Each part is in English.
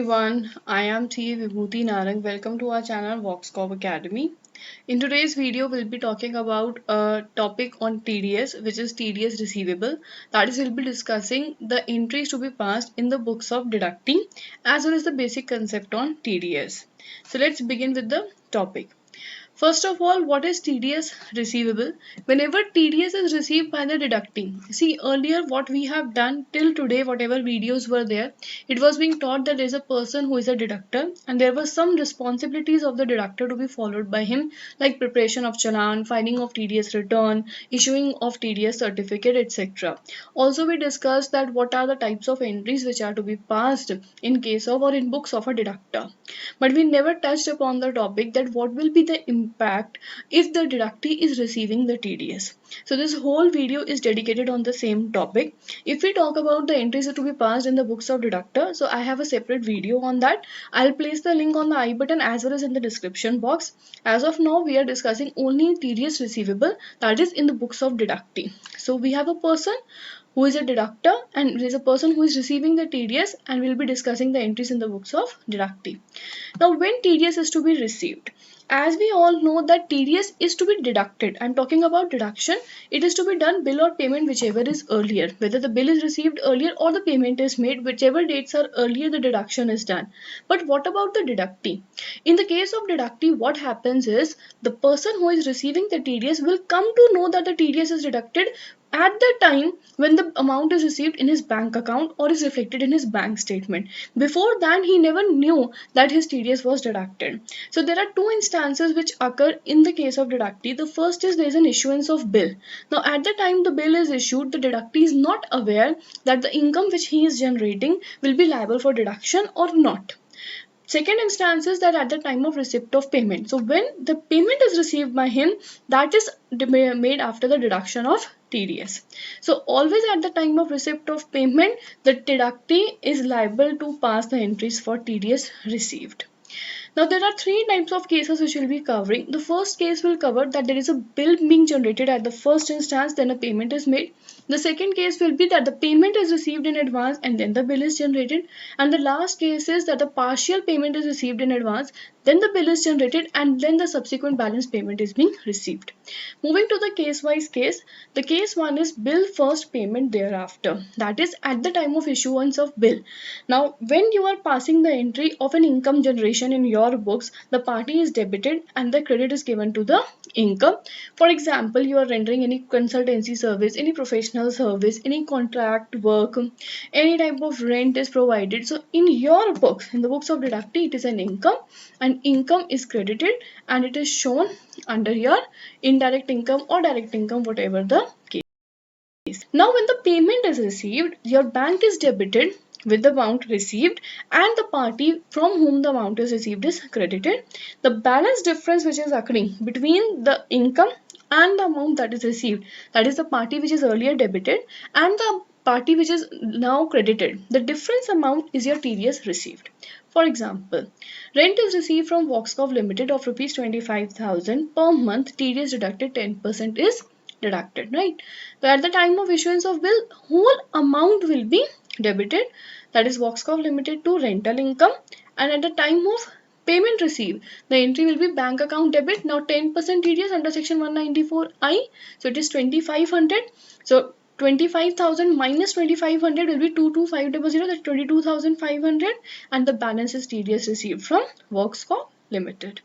everyone, I am T. Vibhuti Narang. Welcome to our channel Voxcov Academy. In today's video, we'll be talking about a topic on TDS, which is TDS receivable. That is, we'll be discussing the entries to be passed in the books of deducting as well as the basic concept on TDS. So let's begin with the topic. First of all, what is TDS receivable? Whenever TDS is received by the deducting, see earlier what we have done till today, whatever videos were there, it was being taught that there is a person who is a deductor and there were some responsibilities of the deductor to be followed by him, like preparation of challan, filing of TDS return, issuing of TDS certificate, etc. Also, we discussed that what are the types of entries which are to be passed in case of or in books of a deductor. But we never touched upon the topic that what will be the impact if the deductee is receiving the TDS. So this whole video is dedicated on the same topic. If we talk about the entries to be passed in the books of deductor, so I have a separate video on that. I'll place the link on the I button as well as in the description box. As of now, we are discussing only TDS receivable, that is in the books of deductee. So we have a person who is a deductor and there is a person who is receiving the TDS, and we'll be discussing the entries in the books of deductee. Now, when TDS is to be received, as we all know that TDS is to be deducted. I'm talking about deduction. It is to be done bill or payment whichever is earlier. Whether the bill is received earlier or the payment is made, whichever dates are earlier, the deduction is done. But what about the deductee? In the case of deductee, what happens is the person who is receiving the TDS will come to know that the TDS is deducted at the time when the amount is received in his bank account or is reflected in his bank statement. Before that, he never knew that his TDS was deducted. So there are two instances which occur in the case of deductee. The first is there is an issuance of bill. Now at the time the bill is issued, the deductee is not aware that the income which he is generating will be liable for deduction or not. Second instance is that at the time of receipt of payment. So when the payment is received by him, that is made after the deduction of TDS. So always at the time of receipt of payment, the deductee is liable to pass the entries for TDS received. Now there are three types of cases which we'll be covering. The first case will cover that there is a bill being generated at the first instance, then a payment is made. The second case will be that the payment is received in advance and then the bill is generated. And the last case is that the partial payment is received in advance, then the bill is generated and then the subsequent balance payment is being received. Moving to the case-wise case, the case one is bill first, payment thereafter. That is at the time of issuance of bill. Now when you are passing the entry of an income generation in your books, the party is debited and the credit is given to the income. For example, you are rendering any consultancy service, any professional service, any contract work, any type of rent is provided. So in your books, in the books of deductee, it is an income and income is credited and it is shown under your indirect income or direct income, whatever the case. Now when the payment is received, your bank is debited with the amount received and the party from whom the amount is received is credited. The balance difference which is occurring between the income and the amount that is received, that is the party which is earlier debited and the party which is now credited, the difference amount is your TDS received. For example, rent is received from Voxcov Limited of rupees 25,000 per month, TDS deducted 10% is deducted, right? So at the time of issuance of bill, whole amount will be debited, that is Voxcov Limited to rental income, and at the time of payment received, the entry will be bank account debit. Now 10% TDS under section 194I, so it is 2500. So 25,000 minus 2500 will be 22,500, that's 22,500, and the balance is TDS received from Voxcov Limited.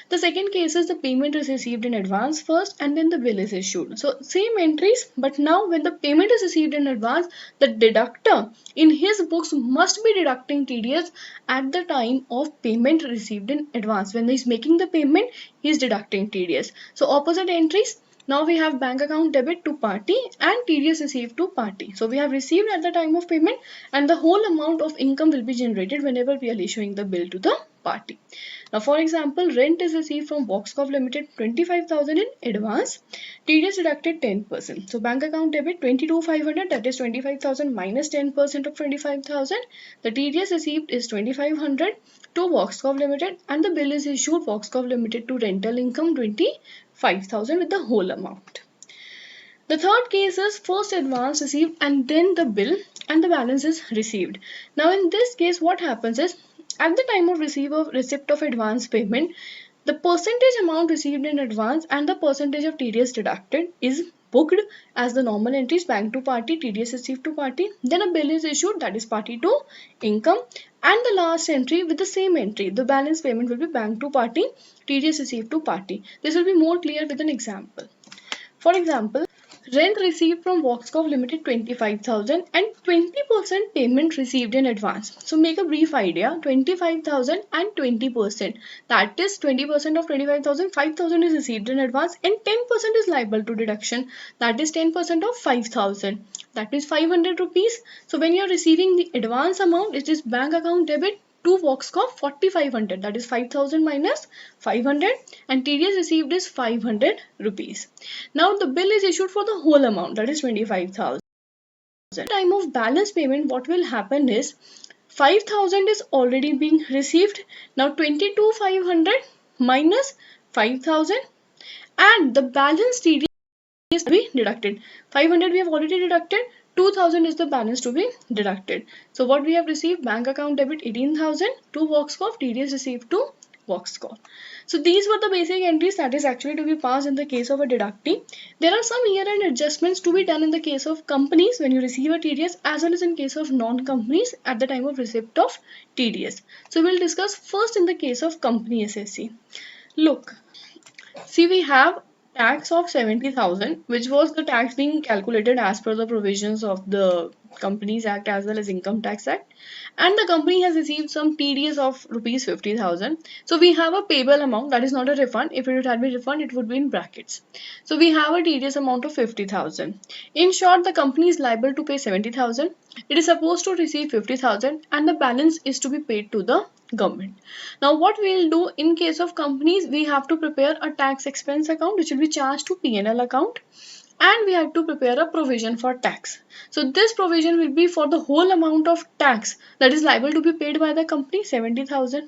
The second case is the payment is received in advance first and then the bill is issued. So same entries, but now when the payment is received in advance, the deductor in his books must be deducting TDS at the time of payment received in advance. When he is making the payment, he is deducting TDS. So opposite entries. Now we have bank account debit to party and TDS received to party. So we have received at the time of payment and the whole amount of income will be generated whenever we are issuing the bill to the party. Now for example, rent is received from Voxcov Limited 25,000 in advance, TDS deducted 10%. So bank account debit 22,500, that is 25,000 minus 10% of 25,000. The TDS received is 2,500 to Voxcov Limited and the bill is issued Voxcov Limited to rental income 25,000 with the whole amount. The third case is first advance received and then the bill and the balance is received. Now in this case what happens is At the time of receipt of advance payment, the percentage amount received in advance and the percentage of TDS deducted is booked as the normal entries, bank to party, TDS received to party. Then a bill is issued, that is party to income, and the last entry with the same entry, the balance payment will be bank to party, TDS received to party. This will be more clear with an example. For example, rent received from Voxcov Limited 25,000 and 20% payment received in advance. So make a brief idea, 25,000 and 20%. That is 20% of 25,000, 5,000 is received in advance and 10% is liable to deduction. That is 10% of 5,000. That is 500 rupees. So when you are receiving the advance amount, it is bank account debit to Voxcov 4,500, that is 5,000 minus 500, and TDS received is 500 rupees. Now the bill is issued for the whole amount, that is 25,000. At the time of balance payment, what will happen is 5,000 is already being received. Now 22,500 minus 5,000 and the balance TDS is to be deducted. 500 we have already deducted, 2,000 is the balance to be deducted. So what we have received, bank account debit 18,000 to Voxcov, TDS received to Voxcov. So these were the basic entries that is actually to be passed in the case of a deductee. There are some year-end adjustments to be done in the case of companies when you receive a TDS, as well as in case of non-companies at the time of receipt of TDS. So we'll discuss first in the case of company SSC. Look, see, we have tax of 70,000, which was the tax being calculated as per the provisions of the Companies Act as well as Income Tax Act, and the company has received some TDS of rupees 50,000. So we have a payable amount, that is not a refund. If it had been refund, it would be in brackets. So we have a TDS amount of 50,000. In short, the company is liable to pay 70,000. It is supposed to receive 50,000 and the balance is to be paid to the government. Now what we will do in case of companies, we have to prepare a tax expense account which will be charged to P&L account, and we have to prepare a provision for tax. So this provision will be for the whole amount of tax that is liable to be paid by the company, 70,000.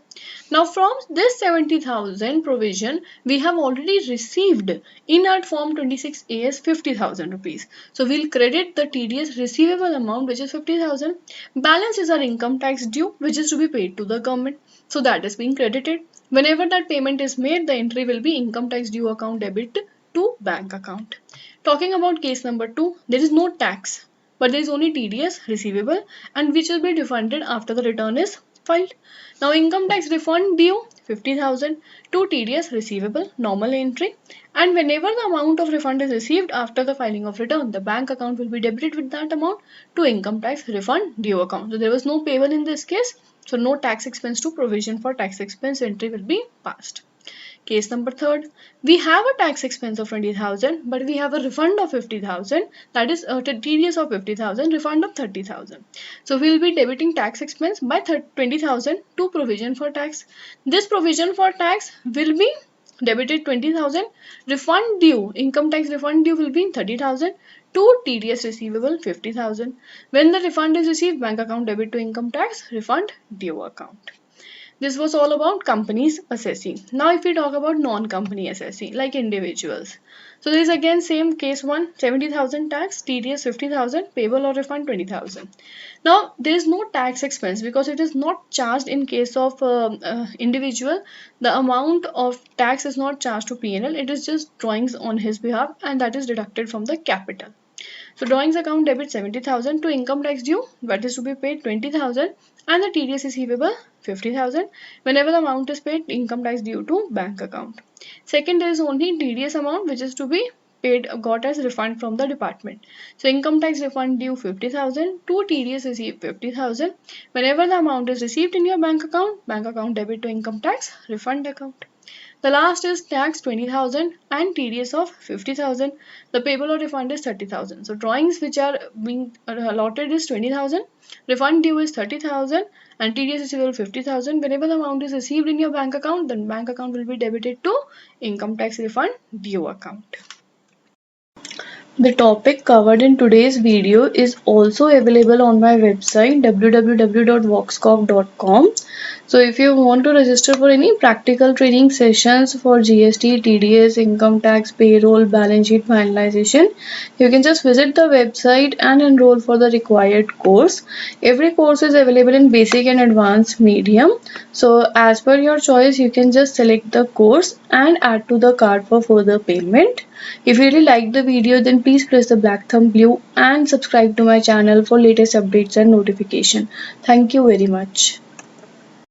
Now from this 70,000 provision, we have already received in our form 26A as 50,000 rupees. So we'll credit the TDS receivable amount, which is 50,000. Balance is our income tax due, which is to be paid to the government. So that is being credited. Whenever that payment is made, the entry will be income tax due account debit to bank account. Talking about case number 2, there is no tax, but there is only TDS receivable and which will be refunded after the return is filed. Now income tax refund due 50,000 to TDS receivable, normal entry, and whenever the amount of refund is received after the filing of return, the bank account will be debited with that amount to income tax refund due account. So there was no payable in this case, so no tax expense to provision for tax expense entry will be passed. Case number 3, we have a tax expense of 20,000, but we have a refund of 50,000, that is a TDS of 50,000, refund of 30,000. So we will be debiting tax expense by 20,000 to provision for tax. This provision for tax will be debited 20,000, refund due, income tax refund due will be 30,000 to TDS receivable 50,000. When the refund is received, bank account debit to income tax refund due account. This was all about companies assessing. Now if we talk about non-company assessing, like individuals. So there is again same case 1, 70,000 tax, TDS 50,000, payable or refund 20,000. Now there is no tax expense because it is not charged in case of individual. The amount of tax is not charged to P&L. It is just drawings on his behalf and that is deducted from the capital. So drawings account debit 70,000 to income tax due, that is to be paid 20,000, and the TDS receivable 50,000. Whenever the amount is paid, income tax due to bank account. Second, there is only TDS amount which is to be paid, got as refund from the department. So income tax refund due 50,000 to TDS received 50,000. Whenever the amount is received in your bank account debit to income tax refund account. The last is tax 20,000 and TDS of 50,000. The payable or refund is 30,000. So drawings which are being allotted is 20,000, refund due is 30,000 and TDS receivable 50,000. Whenever the amount is received in your bank account, then bank account will be debited to income tax refund due account. The topic covered in today's video is also available on my website www.voxcov.com. So if you want to register for any practical training sessions for GST, TDS, income tax, payroll, balance sheet finalization, you can just visit the website and enroll for the required course. Every course is available in basic and advanced medium. So as per your choice, you can just select the course and add to the cart for further payment. If you really like the video, then please press the black thumb below and subscribe to my channel for latest updates and notification. Thank you very much.